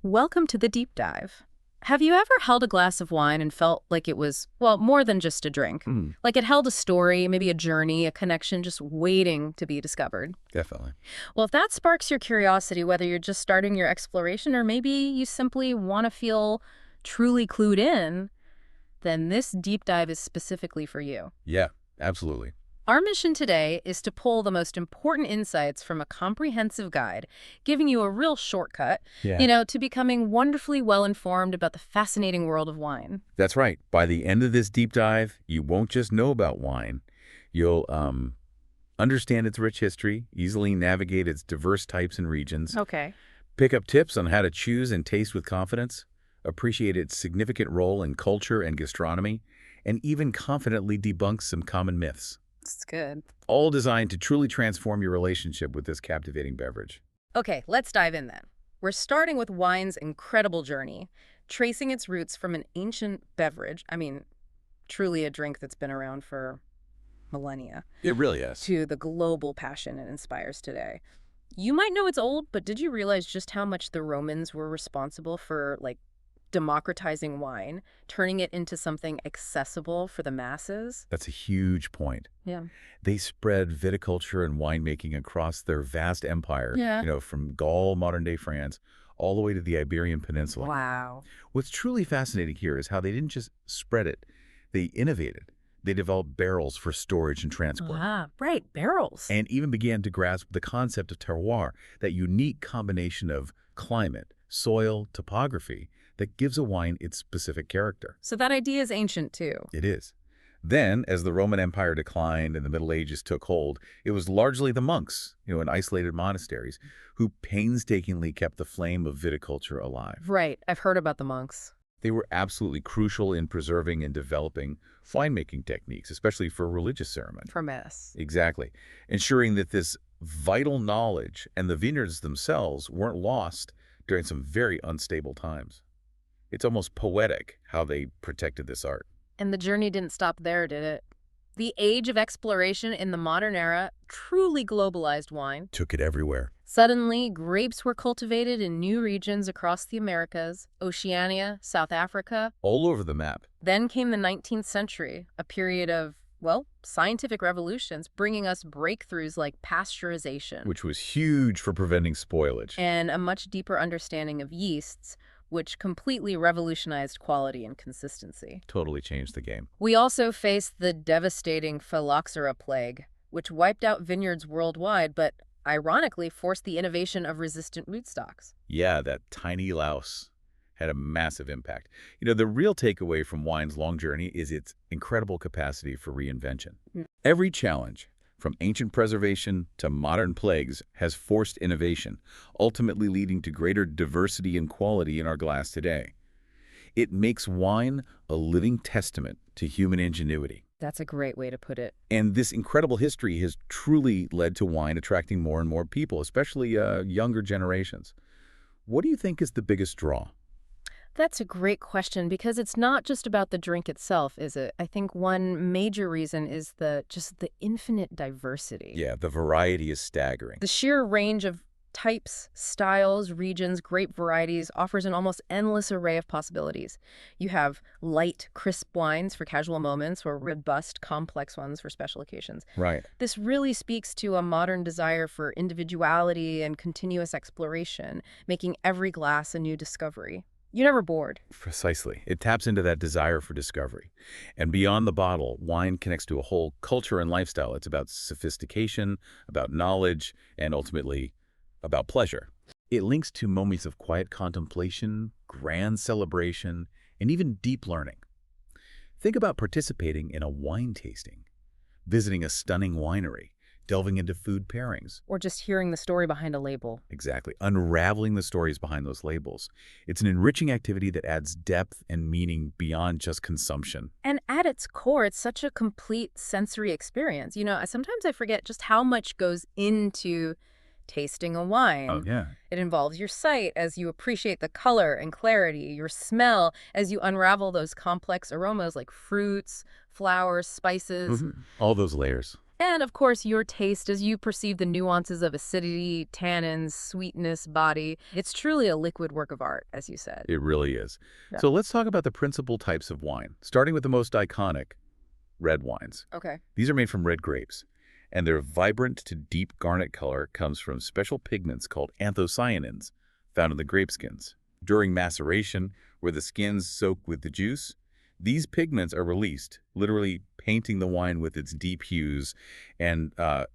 Welcome to the deep dive. Have you ever held a glass of wine and felt like it was, well, more than just a drink? Mm, Like it held a story, maybe a journey, a connection just waiting to be discovered? definitely. Well, if that sparks your curiosity, whether you're just starting your exploration or maybe you simply want to feel truly clued in, then this deep dive is specifically for you. Yeah, absolutely. Our mission today is to pull the most important insights from a comprehensive guide, giving you a real shortcut, Yeah. to becoming wonderfully well-informed about the fascinating world of wine. That's right. By the end of this deep dive, you won't just know about wine. You'll understand its rich history, easily navigate its diverse types and regions, Okay. pick up tips on how to choose and taste with confidence, appreciate its significant role in culture and gastronomy, and even confidently debunk some common myths, That's good. all designed to truly transform your relationship with this captivating beverage. Okay, let's dive in then. We're starting with wine's incredible journey, tracing its roots from an ancient beverage, truly a drink that's been around for millennia, It really is. to the global passion it inspires today. You might know it's old, but did you realize just how much the Romans were responsible for, democratizing wine, turning it into something accessible for the masses? That's a huge point. Yeah. They spread viticulture and winemaking across their vast empire, Yeah. from Gaul, modern-day France, all the way to the Iberian Peninsula. Wow. What's truly fascinating here is how they didn't just spread it, they innovated. They developed barrels for storage and transport, Ah, right, barrels. and even began to grasp the concept of terroir, that unique combination of climate, soil, topography that gives a wine its specific character. So that idea is ancient too. It is. Then, as the Roman Empire declined and the Middle Ages took hold, it was largely the monks, in isolated monasteries, who painstakingly kept the flame of viticulture alive. Right, I've heard about the monks. They were absolutely crucial in preserving and developing winemaking techniques, especially for religious ceremony. For Mass. Exactly. Ensuring that this vital knowledge and the vineyards themselves weren't lost during some very unstable times. It's almost poetic how they protected this art. And the journey didn't stop there, did it? The age of exploration in the modern era truly globalized wine. Took it everywhere. Suddenly, grapes were cultivated in new regions across the Americas, Oceania, South Africa. All over the map. Then came the 19th century, a period of, well, scientific revolutions, bringing us breakthroughs like pasteurization Which was huge for preventing spoilage. and a much deeper understanding of yeasts, which completely revolutionized quality and consistency. Totally changed the game. We also faced the devastating phylloxera plague, which wiped out vineyards worldwide, but ironically forced the innovation of resistant rootstocks. Yeah, that tiny louse had a massive impact. The real takeaway from wine's long journey is its incredible capacity for reinvention. Mm. Every challenge, from ancient preservation to modern plagues, has forced innovation, ultimately leading to greater diversity and quality in our glass today. It makes wine a living testament to human ingenuity. That's a great way to put it. And this incredible history has truly led to wine attracting more and more people, especially younger generations. What do you think is the biggest draw? That's a great question because it's not just about the drink itself, is it? I think one major reason is just the infinite diversity. Yeah, the variety is staggering. The sheer range of types, styles, regions, grape varieties offers an almost endless array of possibilities. You have light, crisp wines for casual moments or robust, complex ones for special occasions. Right. This really speaks to a modern desire for individuality and continuous exploration, making every glass a new discovery. You're never bored. Precisely. It taps into that desire for discovery. And beyond the bottle, wine connects to a whole culture and lifestyle. It's about sophistication, about knowledge, and ultimately about pleasure. It links to moments of quiet contemplation, grand celebration, and even deep learning. Think about participating in a wine tasting, visiting a stunning winery, delving into food pairings. Or just hearing the story behind a label. Exactly. Unraveling the stories behind those labels. It's an enriching activity that adds depth and meaning beyond just consumption. And at its core, it's such a complete sensory experience. Sometimes I forget just how much goes into tasting a wine. Oh, yeah. It involves your sight as you appreciate the color and clarity, your smell as you unravel those complex aromas like fruits, flowers, spices. All those layers. And, of course, your taste as you perceive the nuances of acidity, tannins, sweetness, body. It's truly a liquid work of art, as you said. It really is. Yeah. So let's talk about the principal types of wine, starting with the most iconic, red wines. Okay. These are made from red grapes, and their vibrant to deep garnet color comes from special pigments called anthocyanins found in the grape skins. During maceration, where the skins soak with the juice, these pigments are released, literally painting the wine with its deep hues and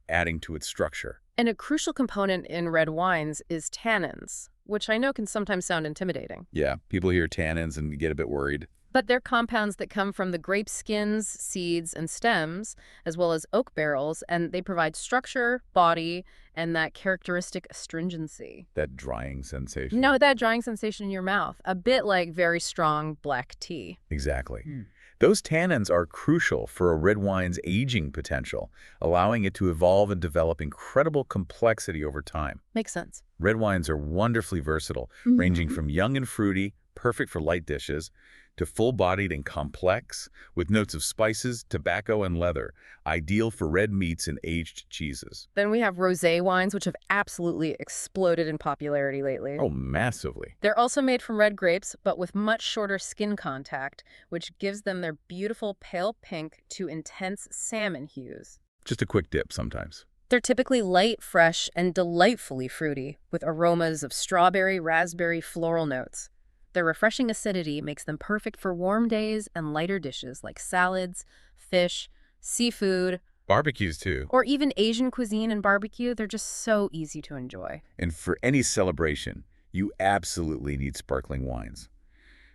adding to its structure. And a crucial component in red wines is tannins, which I know can sometimes sound intimidating. Yeah, people hear tannins and get a bit worried. But they're compounds that come from the grape skins, seeds, and stems, as well as oak barrels, and they provide structure, body, and that characteristic astringency. That drying sensation. No, that drying sensation in your mouth, a bit like very strong black tea. Exactly. Mm. Those tannins are crucial for a red wine's aging potential, allowing it to evolve and develop incredible complexity over time. Makes sense. Red wines are wonderfully versatile, ranging from young and fruity, perfect for light dishes, to full-bodied and complex, with notes of spices, tobacco, and leather, ideal for red meats and aged cheeses. Then we have rosé wines, which have absolutely exploded in popularity lately. Oh, massively. They're also made from red grapes, but with much shorter skin contact, which gives them their beautiful pale pink to intense salmon hues. Just a quick dip sometimes. They're typically light, fresh, and delightfully fruity, with aromas of strawberry, raspberry, floral notes. Their refreshing acidity makes them perfect for warm days and lighter dishes like salads, fish, seafood, Barbecues, too. or even Asian cuisine and barbecue. They're just so easy to enjoy. And for any celebration, you absolutely need sparkling wines.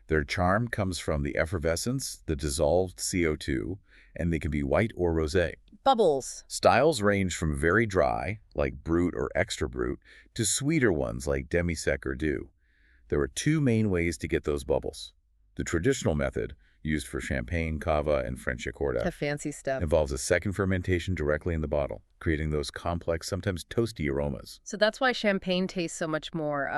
Their charm comes from the effervescence, the dissolved CO2, and they can be white or rosé. Bubbles. Styles range from very dry, like brut or extra brut, to sweeter ones like demi-sec or doux. There are two main ways to get those bubbles. The traditional method, used for champagne, cava, and Franciacorta, A fancy stuff. involves a second fermentation directly in the bottle, creating those complex, sometimes toasty aromas. So that's why champagne tastes so much more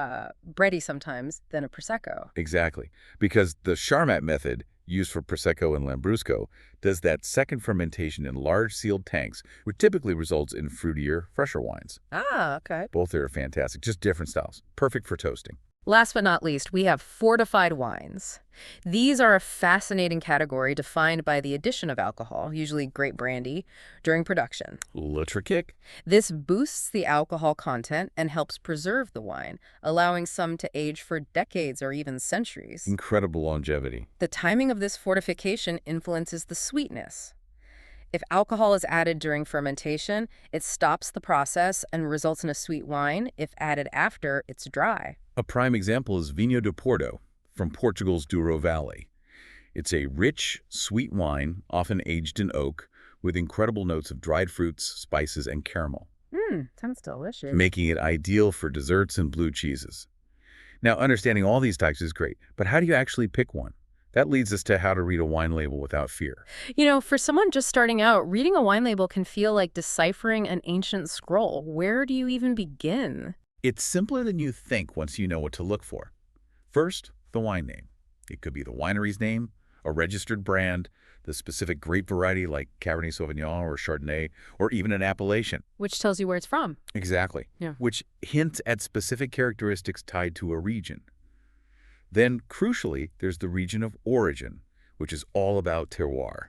bready sometimes than a Prosecco. Exactly, because the Charmat method, used for Prosecco and Lambrusco, does that second fermentation in large sealed tanks, which typically results in fruitier, fresher wines. Ah, okay. Both are fantastic, just different styles, perfect for toasting. Last but not least, we have fortified wines. These are a fascinating category defined by the addition of alcohol, usually grape brandy, during production. Ultra kick. This boosts the alcohol content and helps preserve the wine, allowing some to age for decades or even centuries. Incredible longevity. The timing of this fortification influences the sweetness. If alcohol is added during fermentation, it stops the process and results in a sweet wine. If added after, it's dry. A prime example is Vinho do Porto, from Portugal's Douro Valley. It's a rich, sweet wine, often aged in oak, with incredible notes of dried fruits, spices, and caramel, Sounds delicious. making it ideal for desserts and blue cheeses. Now, understanding all these types is great, but how do you actually pick one? That leads us to how to read a wine label without fear. You know, for someone just starting out, reading a wine label can feel like deciphering an ancient scroll. Where do you even begin? It's simpler than you think once you know what to look for. First, the wine name. It could be the winery's name, a registered brand, the specific grape variety like Cabernet Sauvignon or Chardonnay, or even an appellation. Which tells you where it's from. Exactly. Yeah. Which hints at specific characteristics tied to a region. Then, crucially, there's the region of origin, which is all about terroir.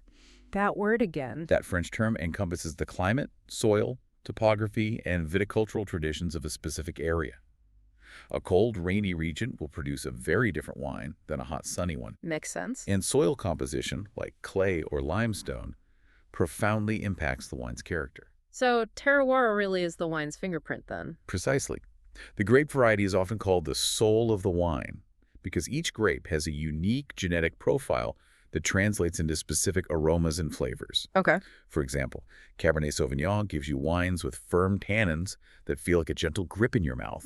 That word again. That French term encompasses the climate, soil, topography, and viticultural traditions of a specific area. A cold, rainy region will produce a very different wine than a hot, sunny one. Makes sense. And soil composition, like clay or limestone, profoundly impacts the wine's character. So terroir really is the wine's fingerprint then. Precisely. The grape variety is often called the soul of the wine, because each grape has a unique genetic profile that translates into specific aromas and flavors. Okay. For example, Cabernet Sauvignon gives you wines with firm tannins that feel like a gentle grip in your mouth,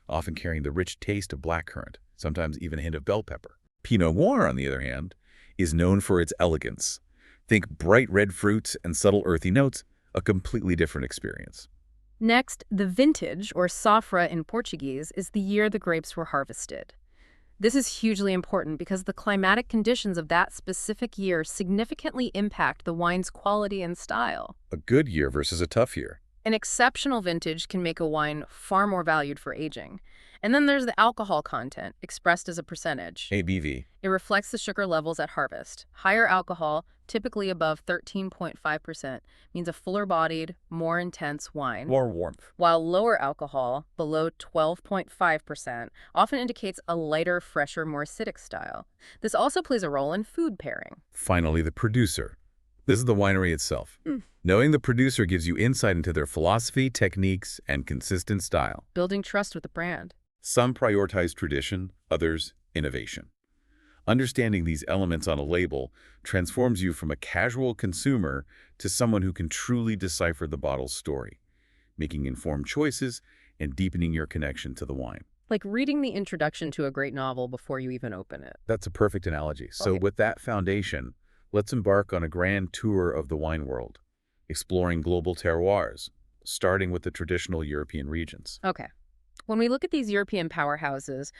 often carrying the rich taste of blackcurrant, sometimes even a hint of bell pepper. Pinot Noir, on the other hand, is known for its elegance. Think bright red fruits and subtle earthy notes, a completely different experience. Next, the vintage, or safra in Portuguese, is the year the grapes were harvested. This is hugely important because the climatic conditions of that specific year significantly impact the wine's quality and style. A good year versus a tough year. An exceptional vintage can make a wine far more valued for aging. And then there's the alcohol content, expressed as a percentage. ABV. It reflects the sugar levels at harvest. Higher alcohol, typically above 13.5%, means a fuller-bodied, more intense wine, More warmth. while lower alcohol, below 12.5%, often indicates a lighter, fresher, more acidic style. This also plays a role in food pairing. Finally, the producer. This is the winery itself. Knowing the producer gives you insight into their philosophy, techniques, and consistent style. Building trust with the brand. Some prioritize tradition, others innovation. Understanding these elements on a label transforms you from a casual consumer to someone who can truly decipher the bottle's story, making informed choices and deepening your connection to the wine. Like reading the introduction to a great novel before you even open it. That's a perfect analogy. So Okay. with that foundation, let's embark on a grand tour of the wine world, exploring global terroirs, starting with the traditional European regions. Okay. When we look at these European powerhouses,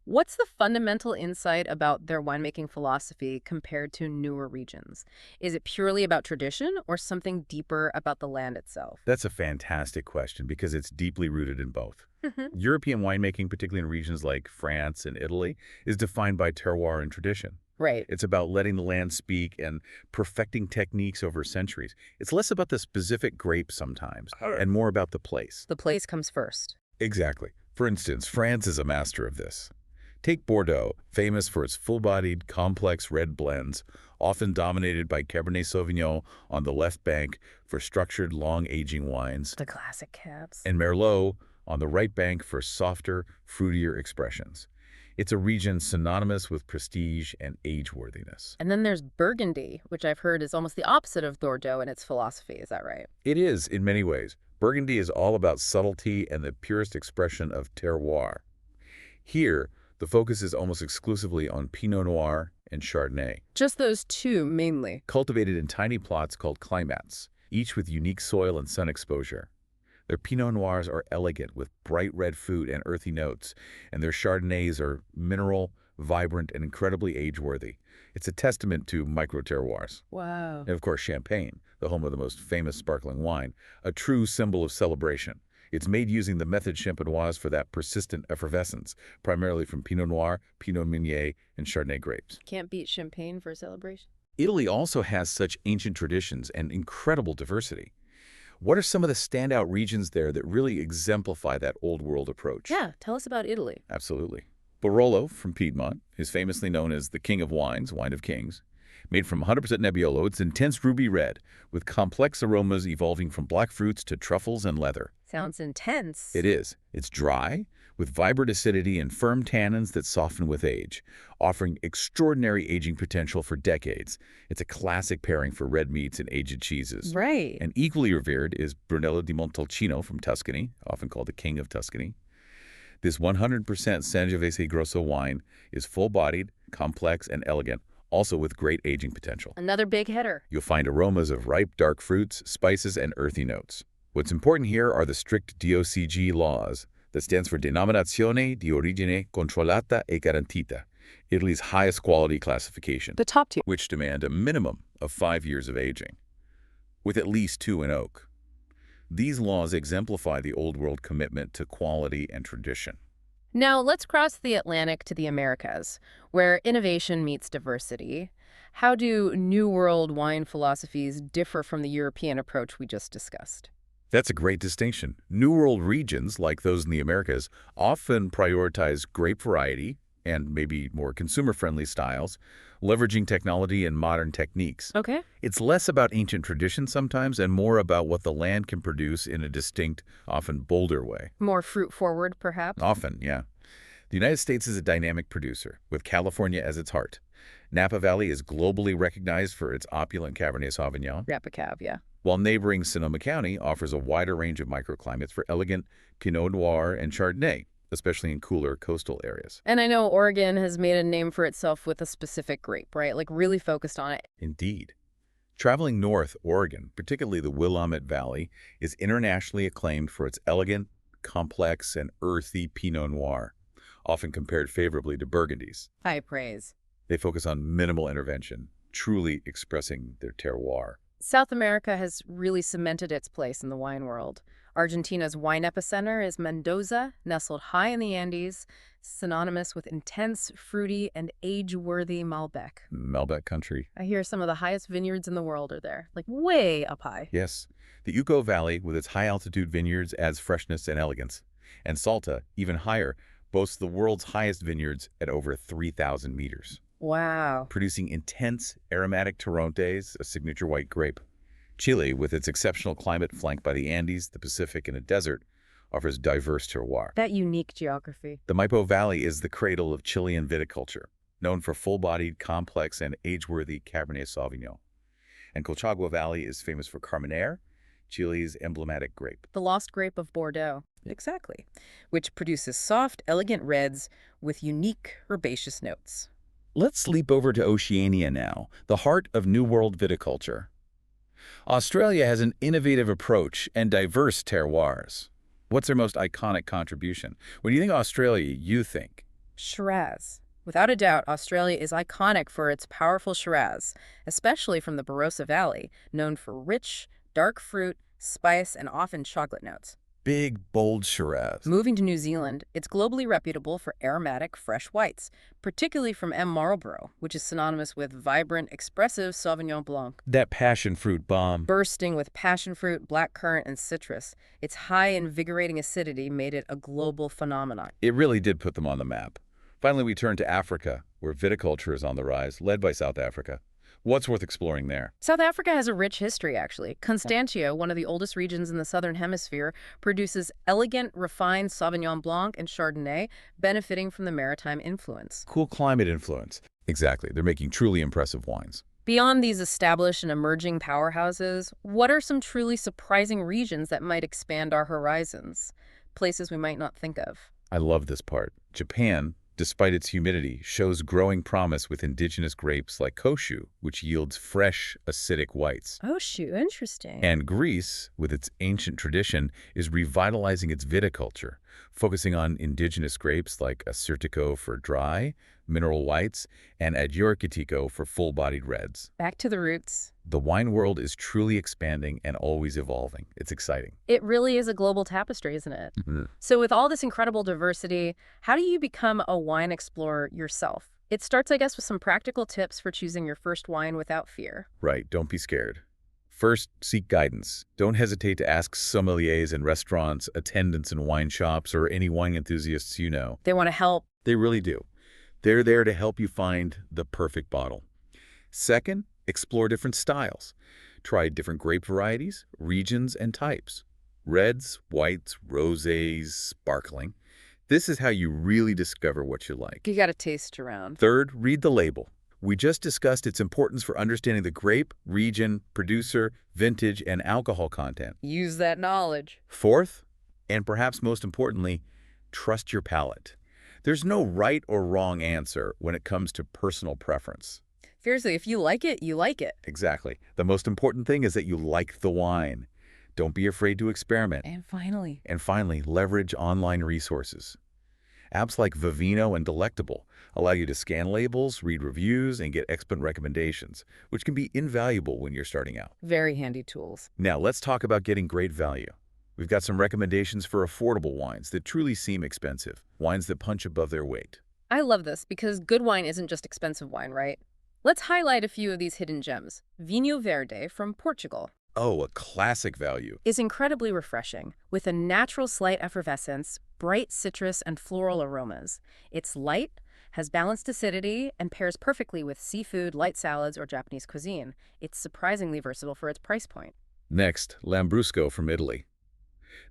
what's the fundamental insight about their winemaking philosophy compared to newer regions? Is it purely about tradition or something deeper about the land itself? That's a fantastic question because it's deeply rooted in both. Mhm. European winemaking, particularly in regions like France and Italy, is defined by terroir and tradition. Right. It's about letting the land speak and perfecting techniques over centuries. It's less about the specific grape sometimes and more about the place. The place comes first. Exactly. For instance, France is a master of this. Take Bordeaux, famous for its full-bodied, complex red blends, often dominated by Cabernet Sauvignon on the left bank for structured, long-aging wines, The classic cabs. and Merlot on the right bank for softer, fruitier expressions. It's a region synonymous with prestige and age-worthiness. And then there's Burgundy, which I've heard is almost the opposite of Bordeaux in its philosophy. Is that right? It is, in many ways. Burgundy is all about subtlety and the purest expression of terroir. Here, the focus is almost exclusively on Pinot Noir and Chardonnay, Just those two, mainly. cultivated in tiny plots called climats, each with unique soil and sun exposure. Their Pinot Noirs are elegant with bright red fruit and earthy notes, and their Chardonnays are mineral, vibrant, and incredibly age-worthy. It's a testament to micro-terroirs. Wow. And of course, Champagne, the home of the most famous sparkling wine, a true symbol of celebration. It's made using the method champenoise for that persistent effervescence, primarily from Pinot Noir, Pinot Meunier, and Chardonnay grapes. Can't beat champagne for a celebration. Italy also has such ancient traditions and incredible diversity. What are some of the standout regions there that really exemplify that old world approach? Yeah, tell us about Italy. Absolutely. Barolo from Piedmont is famously known as the king of wines, wine of kings. Made from 100% Nebbiolo, it's intense ruby red, with complex aromas evolving from black fruits to truffles and leather. Sounds intense. It is. It's dry, with vibrant acidity and firm tannins that soften with age, offering extraordinary aging potential for decades. It's a classic pairing for red meats and aged cheeses. Right. And equally revered is Brunello di Montalcino from Tuscany, often called the King of Tuscany. This 100% Sangiovese Grosso wine is full-bodied, complex, and elegant, also with great aging potential. Another big hitter. You'll find aromas of ripe, dark fruits, spices, and earthy notes. What's important here are the strict DOCG laws, that stands for Denominazione di Origine Controllata e Garantita, Italy's highest quality classification, The top tier. which demand a minimum of 5 years of aging, with at least 2 in oak. These laws exemplify the Old World commitment to quality and tradition. Now, let's cross the Atlantic to the Americas, where innovation meets diversity. How do New World wine philosophies differ from the European approach we just discussed? That's a great distinction. New World regions, like those in the Americas, often prioritize grape variety and maybe more consumer-friendly styles, leveraging technology and modern techniques. Okay. It's less about ancient traditions sometimes and more about what the land can produce in a distinct, often bolder way. More fruit-forward, perhaps? Often, yeah. The United States is a dynamic producer, with California as its heart. Napa Valley is globally recognized for its opulent Cabernet Sauvignon, Rapicab, yeah. while neighboring Sonoma County offers a wider range of microclimates for elegant Pinot Noir and Chardonnay, especially in cooler coastal areas. And I know Oregon has made a name for itself with a specific grape, right? Like really focused on it. Indeed. Traveling north, Oregon, particularly the Willamette Valley, is internationally acclaimed for its elegant, complex, and earthy Pinot Noir, often compared favorably to Burgundies. High praise. They focus on minimal intervention, truly expressing their terroir. South America has really cemented its place in the wine world. Argentina's wine epicenter is Mendoza, nestled high in the Andes, synonymous with intense, fruity, and age-worthy Malbec. Malbec country. I hear some of the highest vineyards in the world are there, like way up high. Yes. The Uco Valley, with its high-altitude vineyards, adds freshness and elegance. And Salta, even higher, boasts the world's highest vineyards at over 3,000 meters, Wow. producing intense, aromatic Torrontés, a signature white grape. Chile, with its exceptional climate flanked by the Andes, the Pacific, and a desert, offers diverse terroir. That unique geography. The Maipo Valley is the cradle of Chilean viticulture, known for full-bodied, complex, and age-worthy Cabernet Sauvignon. And Colchagua Valley is famous for Carmenere, Chile's emblematic grape. The lost grape of Bordeaux. Exactly. Which produces soft, elegant reds with unique, herbaceous notes. Let's leap over to Oceania now, the heart of New World viticulture. Australia has an innovative approach and diverse terroirs. What's their most iconic contribution? When you think Australia, you think Shiraz. Without a doubt, Australia is iconic for its powerful Shiraz, especially from the Barossa Valley, known for rich, dark fruit, spice, and often chocolate notes. big, bold Shiraz. Moving to New Zealand, it's globally reputable for aromatic, fresh whites, particularly from M. Marlborough, which is synonymous with vibrant, expressive Sauvignon Blanc. That passion fruit bomb. Bursting with passion fruit, blackcurrant, and citrus, its high, invigorating acidity made it a global phenomenon. It really did put them on the map. Finally, we turn to Africa, where viticulture is on the rise, led by South Africa. What's worth exploring there? South Africa has a rich history, actually. Constantia, one of the oldest regions in the Southern Hemisphere, produces elegant, refined Sauvignon Blanc and Chardonnay, benefiting from the maritime influence. Cool climate influence. Exactly. They're making truly impressive wines. Beyond these established and emerging powerhouses, what are some truly surprising regions that might expand our horizons? Places we might not think of. I love this part. Japan, despite its humidity, shows growing promise with indigenous grapes like Koshu, which yields fresh, acidic whites. Oh, shoot, interesting. And Greece, with its ancient tradition, is revitalizing its viticulture, focusing on indigenous grapes like Assyrtiko for dry, mineral whites, and Agurkitiko for full-bodied reds. Back to the roots. The wine world is truly expanding and always evolving. It's exciting. It really is a global tapestry, isn't it? So with all this incredible diversity, how do you become a wine explorer yourself? It starts, I guess, with some practical tips for choosing your first wine without fear. Right, don't be scared. First, seek guidance. Don't hesitate to ask sommeliers in restaurants, attendants in wine shops, or any wine enthusiasts you know. They want to help. They really do. They're there to help you find the perfect bottle. Second, explore different styles. Try different grape varieties, regions, and types. Reds, whites, rosés, sparkling. This is how you really discover what you like. You got to taste around. Third, read the label. We just discussed its importance for understanding the grape, region, producer, vintage, and alcohol content. Use that knowledge. Fourth, and perhaps most importantly, trust your palate. There's no right or wrong answer when it comes to personal preference. Seriously, if you like it, you like it. Exactly. The most important thing is that you like the wine. Don't be afraid to experiment. And finally, Leverage online resources. Apps like Vivino and Delectable allow you to scan labels, read reviews, and get expert recommendations, which can be invaluable when you're starting out. very handy tools. Now, let's talk about getting great value. We've got some recommendations for affordable wines that truly seem expensive, wines that punch above their weight. I love this because good wine isn't just expensive wine, right? Let's highlight a few of these hidden gems. Vinho Verde from Portugal Oh, a classic value. is incredibly refreshing, with a natural slight effervescence, bright citrus and floral aromas. It's light, has balanced acidity, and pairs perfectly with seafood, light salads, or Japanese cuisine. It's surprisingly versatile for its price point. Next, Lambrusco from Italy.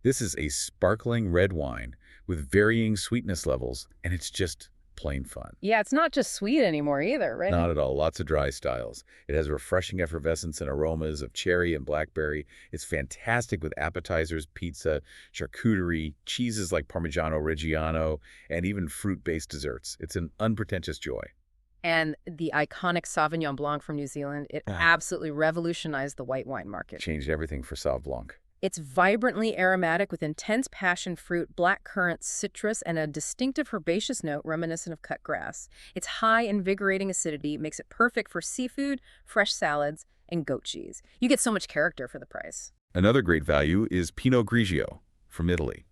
This is a sparkling red wine with varying sweetness levels, and it's just plain fun. Yeah, it's not just sweet anymore either, right? Not at all. Lots of dry styles. It has refreshing effervescence and aromas of cherry and blackberry. It's fantastic with appetizers, pizza, charcuterie, cheeses like Parmigiano Reggiano, and even fruit-based desserts. It's an unpretentious joy. And the iconic Sauvignon Blanc from New Zealand, it absolutely revolutionized the white wine market. Changed everything for Sauv Blanc. It's vibrantly aromatic with intense passion fruit, black currant, citrus, and a distinctive herbaceous note reminiscent of cut grass. Its high, invigorating acidity makes it perfect for seafood, fresh salads, and goat cheese. You get so much character for the price. Another great value is Pinot Grigio from Italy.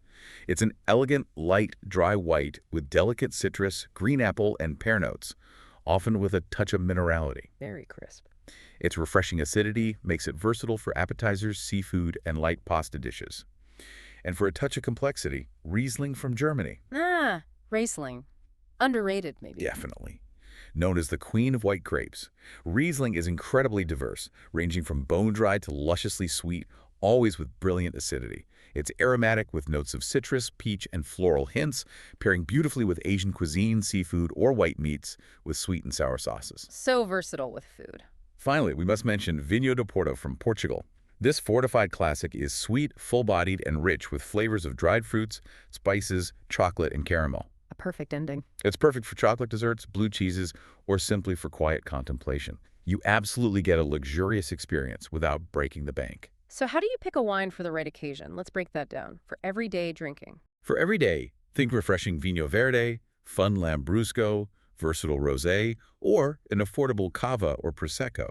It's an elegant, light, dry white with delicate citrus, green apple, and pear notes, often with a touch of minerality. Very crisp. Its refreshing acidity makes it versatile for appetizers, seafood, and light pasta dishes. And for a touch of complexity, Riesling from Germany. Ah, Riesling. Underrated, maybe. Definitely. Known as the queen of white grapes, Riesling is incredibly diverse, ranging from bone-dry to lusciously sweet, always with brilliant acidity. It's aromatic with notes of citrus, peach, and floral hints, pairing beautifully with Asian cuisine, seafood, or white meats with sweet and sour sauces. So versatile with food. Finally, we must mention Vinho do Porto from Portugal. This fortified classic is sweet, full-bodied, and rich with flavors of dried fruits, spices, chocolate, and caramel. A perfect ending. It's perfect for chocolate desserts, blue cheeses, or simply for quiet contemplation. You absolutely get a luxurious experience without breaking the bank. So how do you pick a wine for the right occasion? Let's break that down. For everyday drinking. For every day, think refreshing Vinho Verde, fun Lambrusco, versatile rosé, or an affordable cava or prosecco.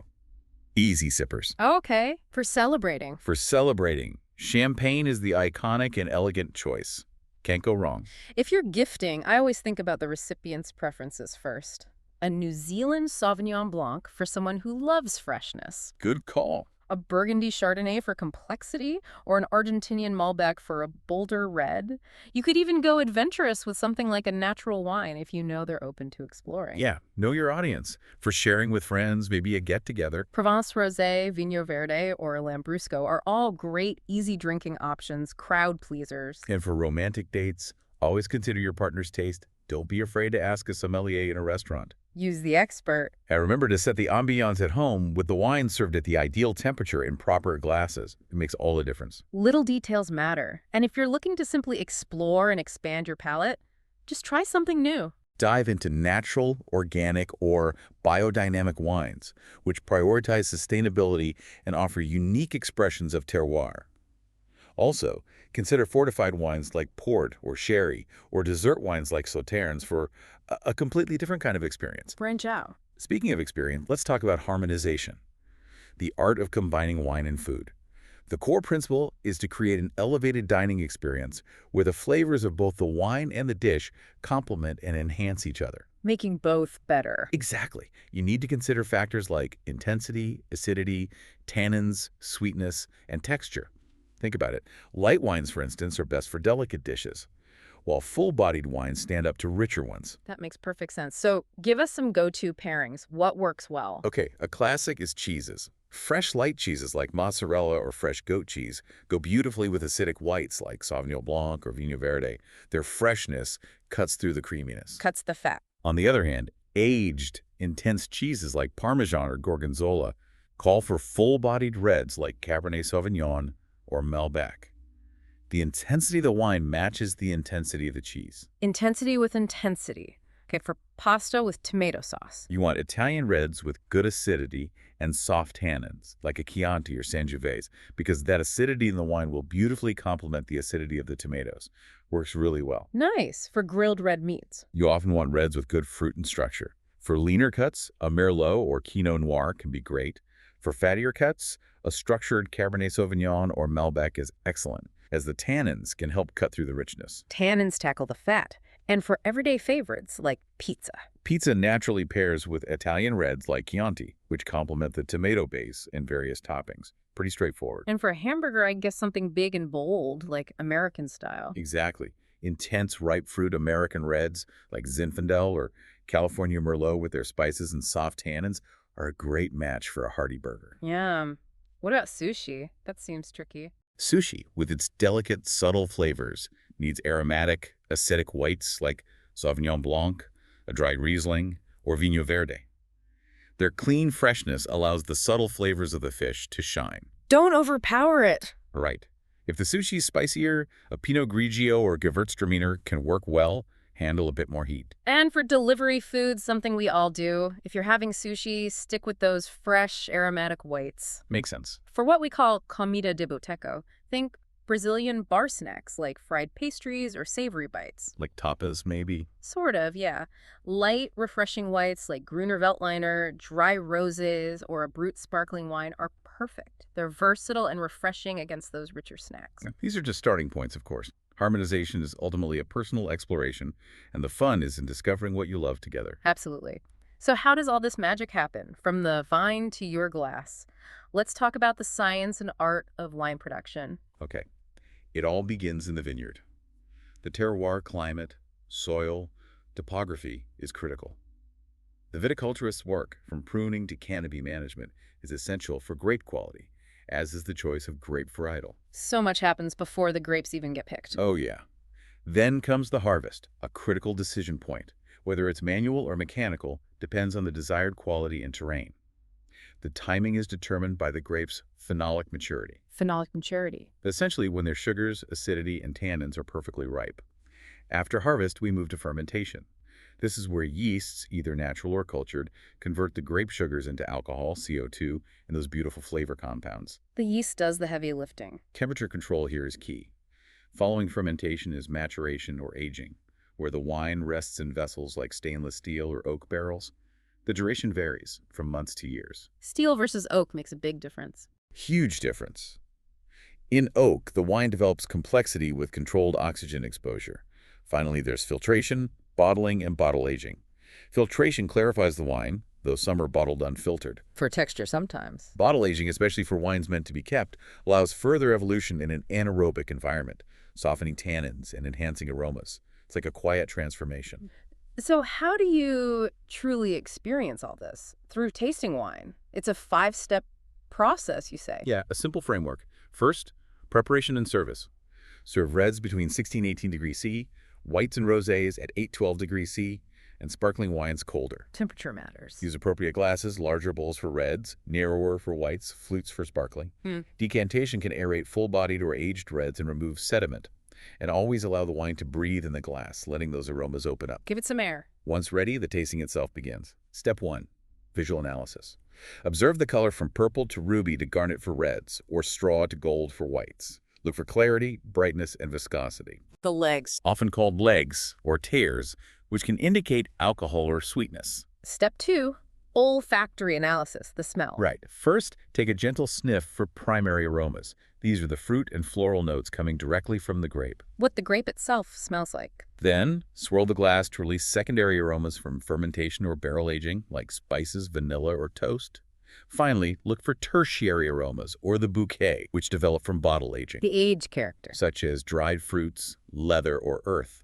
Easy sippers. Okay. For celebrating. For celebrating, champagne is the iconic and elegant choice. Can't go wrong. If you're gifting, I always think about the recipient's preferences first. A New Zealand Sauvignon Blanc for someone who loves freshness. Good call. A Burgundy Chardonnay for complexity, or an Argentinian Malbec for a bolder red. You could even go adventurous with something like a natural wine if you know they're open to exploring. Yeah, know your audience. For sharing with friends, maybe a get-together. Provence Rosé, Vinho Verde, or Lambrusco are all great, easy drinking options, crowd pleasers. And for romantic dates, always consider your partner's taste. Don't be afraid to ask a sommelier in a restaurant. Use the expert. And remember to set the ambiance at home with the wine served at the ideal temperature in proper glasses. It makes all the difference. Little details matter. And if you're looking to simply explore and expand your palate, just try something new. Dive into natural, organic, or biodynamic wines, which prioritize sustainability and offer unique expressions of terroir. Also, consider fortified wines like port or sherry, or dessert wines like sauternes for a completely different kind of experience. Branch out. Speaking of experience, let's talk about harmonization, the art of combining wine and food. The core principle is to create an elevated dining experience where the flavors of both the wine and the dish complement and enhance each other. Making both better. Exactly. You need to consider factors like intensity, acidity, tannins, sweetness, and texture. Think about it. Light wines, for instance, are best for delicate dishes, while full-bodied wines stand up to richer ones. That makes perfect sense. So give us some go-to pairings. What works well? Okay, a classic is cheeses. Fresh light cheeses like mozzarella or fresh goat cheese go beautifully with acidic whites like Sauvignon Blanc or Vinho Verde. Their freshness cuts through the creaminess. Cuts the fat. On the other hand, aged, intense cheeses like Parmesan or Gorgonzola call for full-bodied reds like Cabernet Sauvignon or Malbec. The intensity of the wine matches the intensity of the cheese. Intensity with intensity. Okay, for pasta with tomato sauce. You want Italian reds with good acidity and soft tannins, like a Chianti or Sangiovese, because that acidity in the wine will beautifully complement the acidity of the tomatoes. Works really well. Nice. For grilled red meats. You often want reds with good fruit and structure. For leaner cuts, a Merlot or Pinot Noir can be great. For fattier cuts, a structured Cabernet Sauvignon or Malbec is excellent, as the tannins can help cut through the richness. Tannins tackle the fat. And for everyday favorites like pizza. Pizza naturally pairs with Italian reds like Chianti, which complement the tomato base and various toppings. Pretty straightforward. And for a hamburger, I guess something big and bold, like American style. Exactly. Intense ripe fruit American reds like Zinfandel or California Merlot with their spices and soft tannins are a great match for a hearty burger. Yum. What about sushi? That seems tricky. Sushi, with its delicate, subtle flavors, needs aromatic, acidic whites like Sauvignon Blanc, a dried Riesling, or Vinho Verde. Their clean freshness allows the subtle flavors of the fish to shine. Don't overpower it. Right. If the sushi is spicier, a Pinot Grigio or Gewürztraminer can work well, handle a bit more heat. And for delivery foods, something we all do, if you're having sushi, stick with those fresh, aromatic whites. Makes sense. For what we call comida de boteco, think Brazilian bar snacks like fried pastries or savory bites. Like tapas, maybe? Sort of, yeah. Light, refreshing whites like Gruner Veltliner, dry roses, or a Brut sparkling wine are perfect. They're versatile and refreshing against those richer snacks. These are just starting points, of course. Harmonization is ultimately a personal exploration, and the fun is in discovering what you love together. Absolutely. So how does all this magic happen, from the vine to your glass? Let's talk about the science and art of wine production. Okay. It all begins in the vineyard. The terroir climate, soil, topography is critical. The viticulturist's work, from pruning to canopy management, is essential for grape quality, as is the choice of grape varietal. So much happens before the grapes even get picked. Oh yeah. Then comes the harvest, a critical decision point. Whether it's manual or mechanical depends on the desired quality and terrain. The timing is determined by the grape's phenolic maturity. Phenolic maturity. Essentially when their sugars, acidity, and tannins are perfectly ripe. After harvest, we move to fermentation. This is where yeasts, either natural or cultured, convert the grape sugars into alcohol, CO2, and those beautiful flavor compounds. The yeast does the heavy lifting. Temperature control here is key. Following fermentation is maturation or aging, where the wine rests in vessels like stainless steel or oak barrels. The duration varies from months to years. Steel versus oak makes a big difference. Huge difference. In oak, the wine develops complexity with controlled oxygen exposure. Finally, there's filtration, bottling, and bottle aging. Filtration clarifies the wine, though some are bottled unfiltered. For texture sometimes. Bottle aging, especially for wines meant to be kept, allows further evolution in an anaerobic environment, softening tannins and enhancing aromas. It's like a quiet transformation. So how do you truly experience all this? Through tasting wine. It's a 5-step process, you say. Yeah, a simple framework. First, preparation and service. Serve reds between 16-18 degrees C, whites and rosés at 8-12 degrees C, and sparkling wines colder. Temperature matters. Use appropriate glasses, larger bowls for reds, narrower for whites, flutes for sparkling. Decantation can aerate full-bodied or aged reds and remove sediment. And always allow the wine to breathe in the glass, letting those aromas open up. Give it some air. Once ready, the tasting itself begins. Step 1. Visual analysis. Observe the color from purple to ruby to garnet for reds, or straw to gold for whites. Look for clarity, brightness, and viscosity. The legs. Often called legs, or tears, which can indicate alcohol or sweetness. Step 2. Olfactory analysis, the smell. Right. First, take a gentle sniff for primary aromas. These are the fruit and floral notes coming directly from the grape. What the grape itself smells like. Then, swirl the glass to release secondary aromas from fermentation or barrel aging, like spices, vanilla, or toast. Finally, look for tertiary aromas, or the bouquet, which develop from bottle aging, The age character. such as dried fruits, leather, or earth.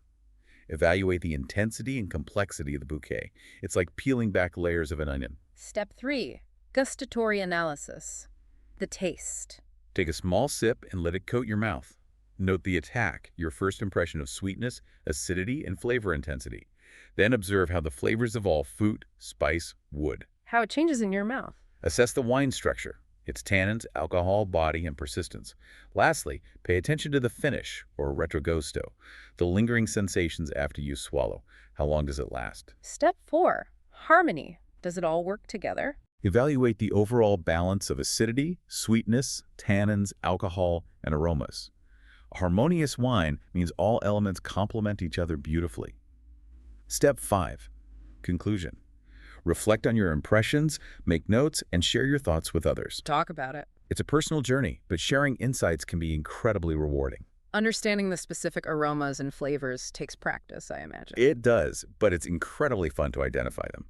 Evaluate the intensity and complexity of the bouquet. It's like peeling back layers of an onion. Step 3. Gustatory analysis. The taste. Take a small sip and let it coat your mouth. Note the attack, your first impression of sweetness, acidity, and flavor intensity. Then observe how the flavors evolve: fruit, spice, wood. How it changes in your mouth. Assess the wine structure, its tannins, alcohol, body, and persistence. Lastly, pay attention to the finish, or retrogusto, the lingering sensations after you swallow. How long does it last? Step 4. Harmony. Does it all work together? Evaluate the overall balance of acidity, sweetness, tannins, alcohol, and aromas. A harmonious wine means all elements complement each other beautifully. Step 5. Conclusion. Reflect on your impressions, make notes, and share your thoughts with others. Talk about it. It's a personal journey, but sharing insights can be incredibly rewarding. Understanding the specific aromas and flavors takes practice, I imagine. It does, but it's incredibly fun to identify them.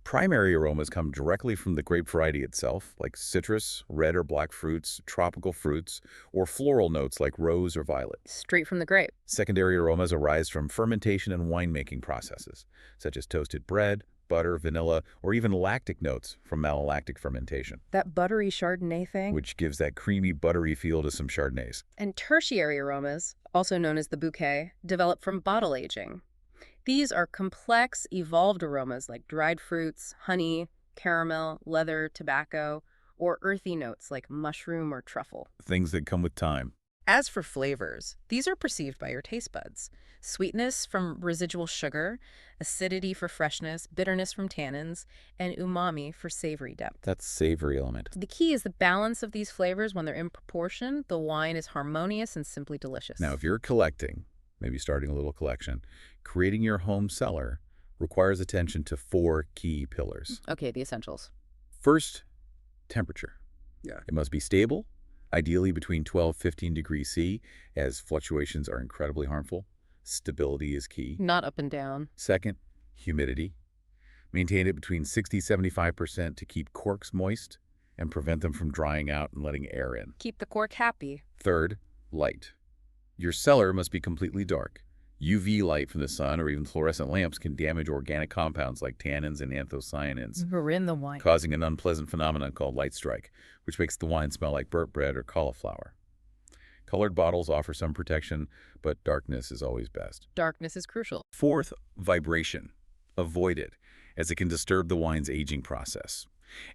Primary aromas come directly from the grape variety itself, like citrus, red or black fruits, tropical fruits, or floral notes like rose or violet. Straight from the grape. Secondary aromas arise from fermentation and winemaking processes, such as toasted bread, butter, vanilla, or even lactic notes from malolactic fermentation, That buttery Chardonnay thing. which gives that creamy, buttery feel to some Chardonnays. And tertiary aromas, also known as the bouquet, develop from bottle aging. These are complex, evolved aromas like dried fruits, honey, caramel, leather, tobacco, or earthy notes like mushroom or truffle. Things that come with time. As for flavors, these are perceived by your taste buds. Sweetness from residual sugar, acidity for freshness, bitterness from tannins, and umami for savory depth. That savory element. The key is the balance of these flavors. When they're in proportion, the wine is harmonious and simply Now, delicious. if you're collecting, maybe starting a little collection, creating your home cellar requires attention to four key pillars. Okay, the essentials. First, temperature. Yeah. It must be stable, ideally between 12–15 degrees C, as fluctuations are incredibly harmful. Stability is key. Not up and down. Second, humidity. Maintain it between 60–75% to keep corks moist and prevent them from drying out and letting air in. Keep the cork happy. Third, light. Your cellar must be completely dark. UV light from the sun or even fluorescent lamps can damage organic compounds like tannins and anthocyanins, We're in the wine. causing an unpleasant phenomenon called light strike, which makes the wine smell like burnt bread or cauliflower. Colored bottles offer some protection, but darkness is always best. Darkness is crucial. Fourth, vibration. Avoid it, as it can disturb the wine's aging process.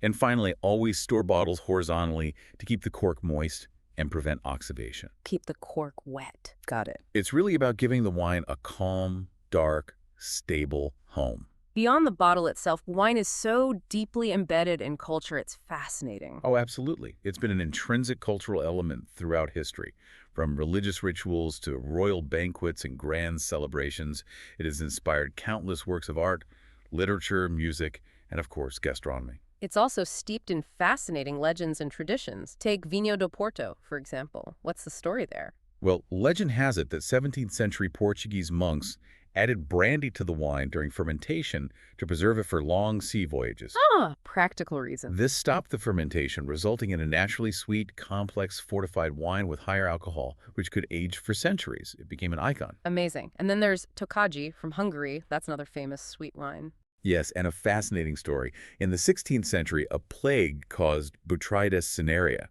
And finally, always store bottles horizontally to keep the cork moist and prevent oxidation. Keep the cork wet. Got it. It's really about giving the wine a calm, dark, stable home. Beyond the bottle itself, wine is so deeply embedded in culture, it's fascinating. Oh, absolutely. It's been an intrinsic cultural element throughout history. From religious rituals to royal banquets and grand celebrations, it has inspired countless works of art, literature, music, and of course, gastronomy. It's also steeped in fascinating legends and traditions. Take Vinho do Porto, for example. What's the story there? Well, legend has it that 17th century Portuguese monks added brandy to the wine during fermentation to preserve it for long sea voyages. Ah, practical reason. This stopped the fermentation, resulting in a naturally sweet, complex, fortified wine with higher alcohol, which could age for centuries. It became an icon. Amazing. And then there's Tokaji from Hungary. That's another famous sweet wine. Yes, and a fascinating story. In the 16th century, a plague caused Botrytis cinerea,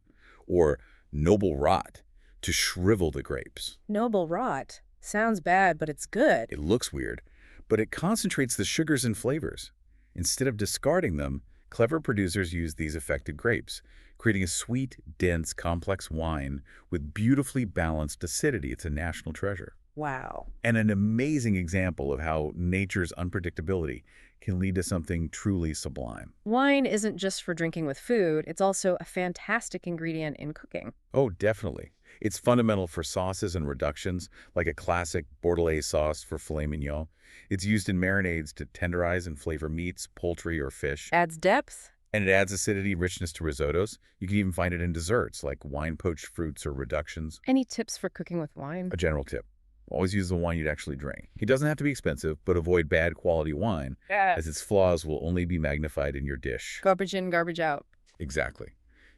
or noble rot, to shrivel the grapes. Noble rot. Sounds bad, but it's good. It looks weird, but it concentrates the sugars and flavors. Instead of discarding them, clever producers used these affected grapes, creating a sweet, dense, complex wine with beautifully balanced acidity. It's a national treasure. Wow. And an amazing example of how nature's unpredictability can lead to something truly sublime. Wine isn't just for drinking with food, it's also a fantastic ingredient in cooking. Oh, definitely. It's fundamental for sauces and reductions, like a classic Bordelaise sauce for filet mignon. It's used in marinades to tenderize and flavor meats, poultry, or fish. Adds depth. And it adds acidity, richness to risottos. You can even find it in desserts, like wine-poached fruits or reductions. Any tips for cooking with wine? A general tip. Always use the wine you'd actually drink. It doesn't have to be expensive, but avoid bad quality wine, as its flaws will only be magnified in your dish. Garbage in, garbage out. Exactly.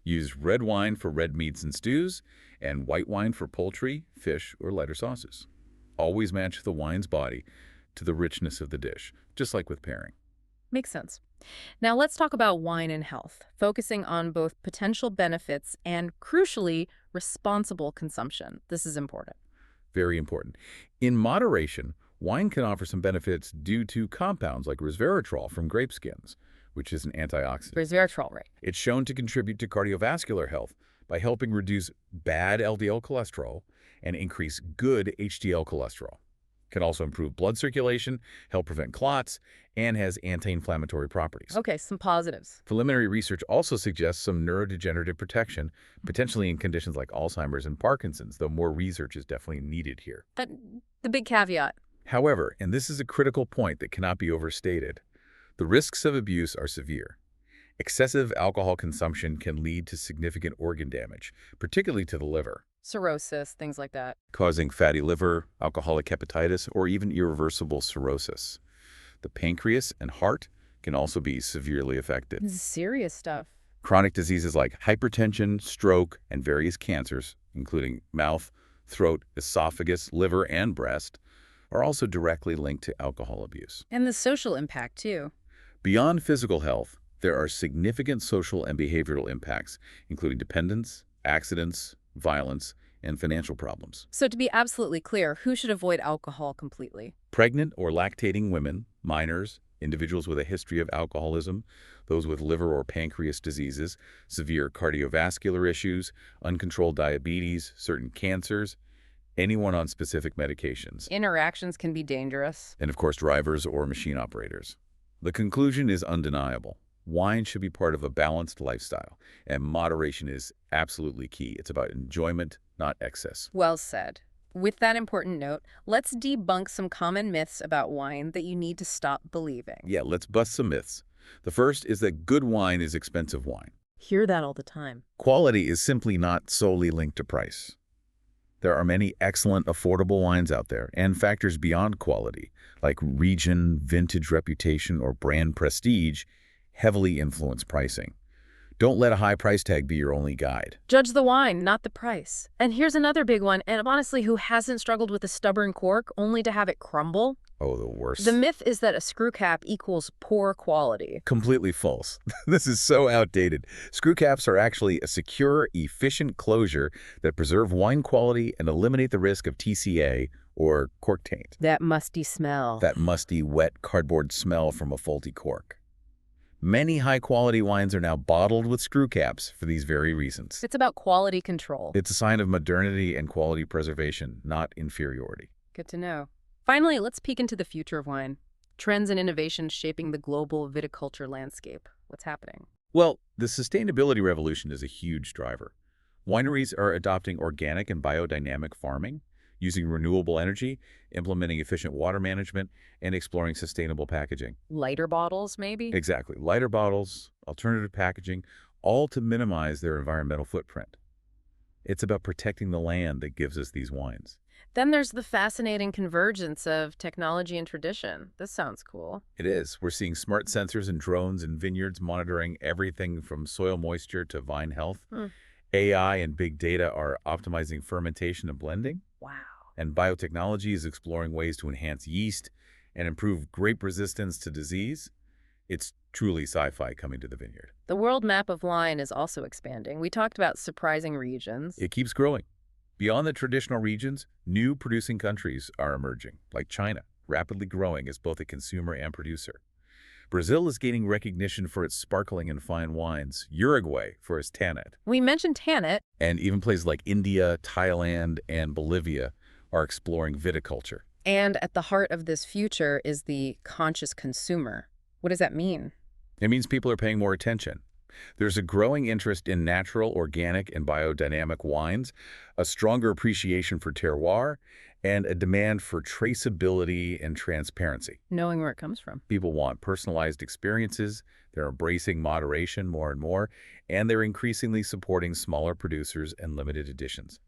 Use red wine for red meats and stews, and white wine for poultry, fish, or lighter sauces. Always match the wine's body to the richness of the dish, just like with pairing. Makes sense. Now let's talk about wine and health, focusing on both potential benefits and, crucially, responsible consumption. This is important. Very important. In moderation, wine can offer some benefits due to compounds like resveratrol from grape skins, which is an antioxidant. Resveratrol, right? It's shown to contribute to cardiovascular health by helping reduce bad LDL cholesterol and increase good HDL cholesterol. Can also improve blood circulation, help prevent clots, and has anti-inflammatory properties. Okay, some positives. Preliminary research also suggests some neurodegenerative protection, potentially in conditions like Alzheimer's and Parkinson's, though more research is definitely needed here. But the big caveat. However, and this is a critical point that cannot be overstated, the risks of abuse are severe. Excessive alcohol consumption can lead to significant organ damage, particularly to the liver, Cirrhosis, things like that. causing fatty liver, alcoholic hepatitis, or even irreversible cirrhosis. The pancreas and heart can also be severely affected. This is serious stuff. Chronic diseases like hypertension, stroke, and various cancers, including mouth, throat, esophagus, liver, and breast, are also directly linked to alcohol abuse. And the social impact, too. Beyond physical health, there are significant social and behavioral impacts, including dependence, accidents, violence, and financial problems. So to be absolutely clear, who should avoid alcohol completely? Pregnant or lactating women, minors, Individuals with a history of alcoholism, those with liver or pancreas diseases, severe cardiovascular issues, uncontrolled diabetes, certain cancers, anyone on specific medications, Interactions can be dangerous. and of course drivers or machine operators. The conclusion is undeniable. Wine should be part of a balanced lifestyle, and moderation is absolutely key. It's about enjoyment, not excess. Well said. With that important note, let's debunk some common myths about wine that you need to stop believing. Yeah, let's bust some myths. The first is that good wine is expensive wine. Hear that all the time. Quality is simply not solely linked to price. There are many excellent, affordable wines out there, and factors beyond quality, like region, vintage reputation, or brand prestige, heavily influence pricing. Don't let a high price tag be your only guide. Judge the wine, not the price. And here's another big one, and honestly, who hasn't struggled with a stubborn cork only to have it crumble? Oh, the worst. The myth is that a screw cap equals poor quality. Completely false. This is so outdated. Screw caps are actually a secure, efficient closure that preserve wine quality and eliminate the risk of TCA, or cork taint. That musty smell. That musty, wet cardboard smell from a faulty cork. Many high-quality wines are now bottled with screw caps for these very reasons. It's about quality control. It's a sign of modernity and quality preservation, not inferiority. Good to know. Finally, let's peek into the future of wine. Trends and innovations shaping the global viticulture landscape. What's happening? Well, the sustainability revolution is a huge driver. Wineries are adopting organic and biodynamic farming, using renewable energy, implementing efficient water management, and exploring sustainable packaging. Lighter bottles, maybe? Exactly. Lighter bottles, alternative packaging, all to minimize their environmental footprint. It's about protecting the land that gives us these wines. Then there's the fascinating convergence of technology and tradition. This sounds cool. It is. We're seeing smart sensors and drones in vineyards monitoring everything from soil moisture to vine health. AI and big data are optimizing fermentation and blending. Wow. And biotechnology is exploring ways to enhance yeast and improve grape resistance to disease. It's truly sci-fi coming to the vineyard. The world map of wine is also expanding. We talked about surprising regions. It keeps growing. Beyond the traditional regions, new producing countries are emerging, like China, rapidly growing as both a consumer and producer. Brazil is gaining recognition for its sparkling and fine wines, Uruguay for its tannin. We mentioned tannin. And even places like India, Thailand, and Bolivia are exploring viticulture. And at the heart of this future is the conscious consumer. What does that mean? It means people are paying more attention. There's a growing interest in natural, organic, and biodynamic wines, a stronger appreciation for terroir, and a demand for traceability and transparency. Knowing where it comes from. People want personalized experiences, they're embracing moderation more and more, and they're increasingly supporting smaller producers and limited editions.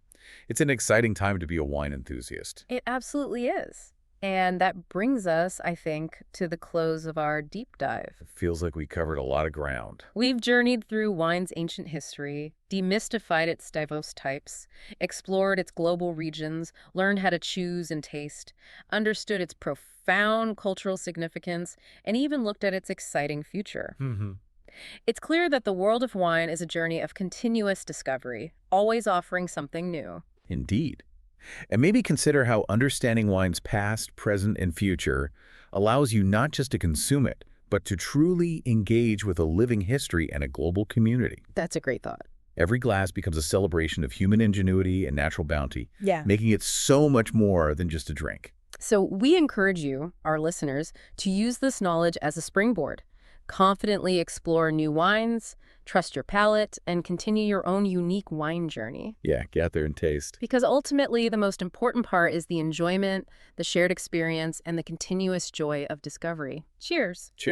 It's an exciting time to be a wine enthusiast. It absolutely is. And that brings us, I think, to the close of our deep dive. It feels like we covered a lot of ground. We've journeyed through wine's ancient history, demystified its diverse types, explored its global regions, learned how to choose and taste, understood its profound cultural significance, and even looked at its exciting future. It's clear that the world of wine is a journey of continuous discovery, always offering something new. Indeed. And maybe consider how understanding wine's past, present, and future allows you not just to consume it, but to truly engage with a living history and a global community. That's a great thought. Every glass becomes a celebration of human ingenuity and natural bounty, Yeah. making it so much more than just a drink. So we encourage you, our listeners, to use this knowledge as a springboard. Confidently explore new wines, trust your palate, and continue your own unique wine journey. Yeah, get out there and taste. Because ultimately, the most important part is the enjoyment, the shared experience, and the continuous joy of discovery. Cheers. Cheers.